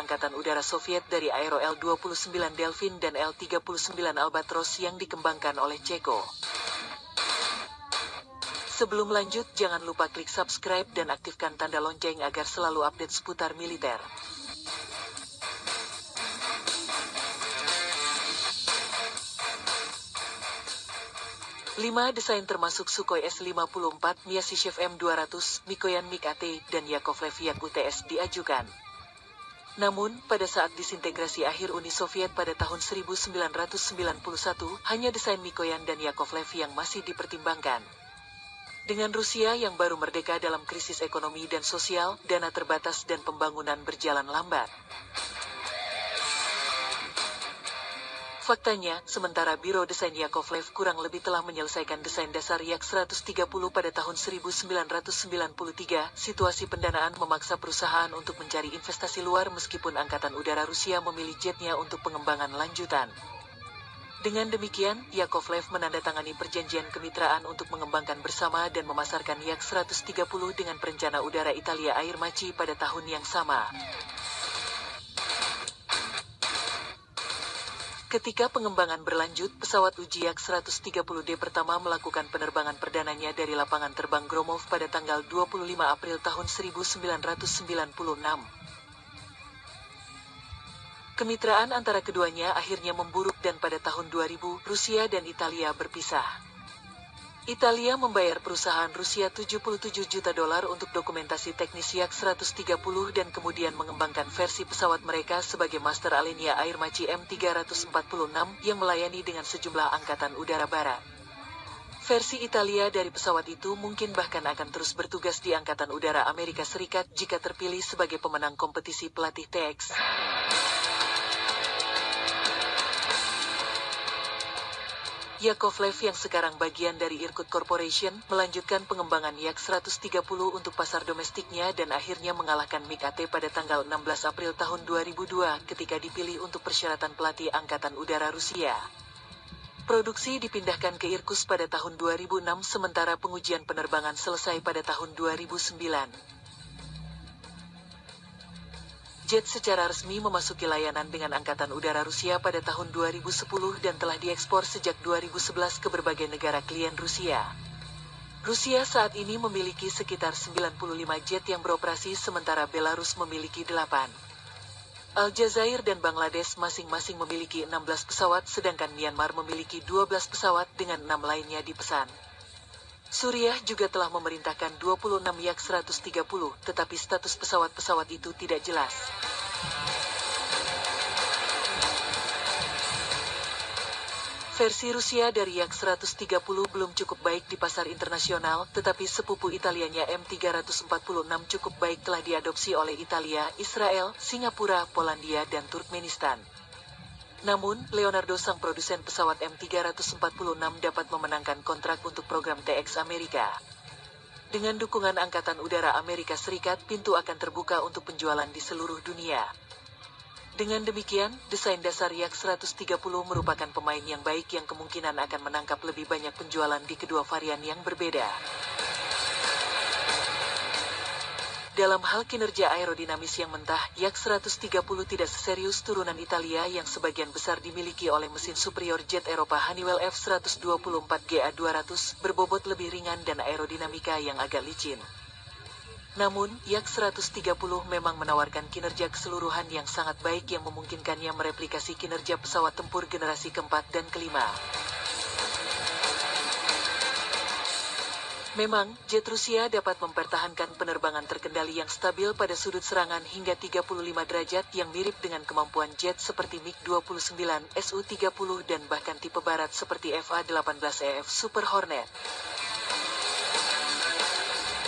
Angkatan Udara Soviet dari Aero L-29 Delfin dan L-39 Albatros yang dikembangkan oleh Ceko. Sebelum lanjut, jangan lupa klik subscribe dan aktifkan tanda lonceng agar selalu update seputar militer. Lima desain termasuk Sukhoi S-54, Myasishchev M-200, Mikoyan MiG-AT, dan Yakovlev Yak-UTS diajukan. Namun, pada saat disintegrasi akhir Uni Soviet pada tahun 1991, hanya desain Mikoyan dan Yakovlev yang masih dipertimbangkan. Dengan Rusia yang baru merdeka dalam krisis ekonomi dan sosial, dana terbatas dan pembangunan berjalan lambat. Faktanya, sementara Biro Desain Yakovlev kurang lebih telah menyelesaikan desain dasar Yak-130 pada tahun 1993, situasi pendanaan memaksa perusahaan untuk mencari investasi luar meskipun Angkatan Udara Rusia memilih jetnya untuk pengembangan lanjutan. Dengan demikian, Yakovlev menandatangani perjanjian kemitraan untuk mengembangkan bersama dan memasarkan Yak-130 dengan perencana udara Italia Air Maci pada tahun yang sama. Ketika pengembangan berlanjut, pesawat uji Yak-130D pertama melakukan penerbangan perdananya dari lapangan terbang Gromov pada tanggal 25 April tahun 1996. Kemitraan antara keduanya akhirnya memburuk dan pada tahun 2000, Rusia dan Italia berpisah. Italia membayar perusahaan Rusia $77 juta untuk dokumentasi teknis Yak-130 dan kemudian mengembangkan versi pesawat mereka sebagai Master Alenia Air Maci M346 yang melayani dengan sejumlah angkatan udara barat. Versi Italia dari pesawat itu mungkin bahkan akan terus bertugas di Angkatan Udara Amerika Serikat jika terpilih sebagai pemenang kompetisi pelatih TX. Yakovlev yang sekarang bagian dari Irkut Corporation, melanjutkan pengembangan Yak-130 untuk pasar domestiknya dan akhirnya mengalahkan MiG-AT pada tanggal 16 April tahun 2002 ketika dipilih untuk persyaratan pelatih Angkatan Udara Rusia. Produksi dipindahkan ke Irkutsk pada tahun 2006 sementara pengujian penerbangan selesai pada tahun 2009. Jet secara resmi memasuki layanan dengan Angkatan Udara Rusia pada tahun 2010 dan telah diekspor sejak 2011 ke berbagai negara klien Rusia. Rusia saat ini memiliki sekitar 95 jet yang beroperasi sementara Belarus memiliki 8. Aljazair dan Bangladesh masing-masing memiliki 16 pesawat sedangkan Myanmar memiliki 12 pesawat dengan 6 lainnya dipesan. Suriah juga telah memerintahkan 26 Yak-130, tetapi status pesawat-pesawat itu tidak jelas. Versi Rusia dari Yak-130 belum cukup baik di pasar internasional, tetapi sepupu Italianya M346 cukup baik telah diadopsi oleh Italia, Israel, Singapura, Polandia, dan Turkmenistan. Namun, Leonardo sang produsen pesawat M346 dapat memenangkan kontrak untuk program TX Amerika. Dengan dukungan Angkatan Udara Amerika Serikat, pintu akan terbuka untuk penjualan di seluruh dunia. Dengan demikian, desain dasar Yak-130 merupakan pemain yang baik yang kemungkinan akan menangkap lebih banyak penjualan di kedua varian yang berbeda. Dalam hal kinerja aerodinamis yang mentah, Yak-130 tidak seserius turunan Italia yang sebagian besar dimiliki oleh mesin superior jet Eropa Honeywell F-124GA200, berbobot lebih ringan dan aerodinamika yang agak licin. Namun, Yak-130 memang menawarkan kinerja keseluruhan yang sangat baik yang memungkinkannya mereplikasi kinerja pesawat tempur generasi keempat dan kelima. Memang, jet Rusia dapat mempertahankan penerbangan terkendali yang stabil pada sudut serangan hingga 35 derajat yang mirip dengan kemampuan jet seperti MiG-29, Su-30 dan bahkan tipe barat seperti FA-18EF Super Hornet.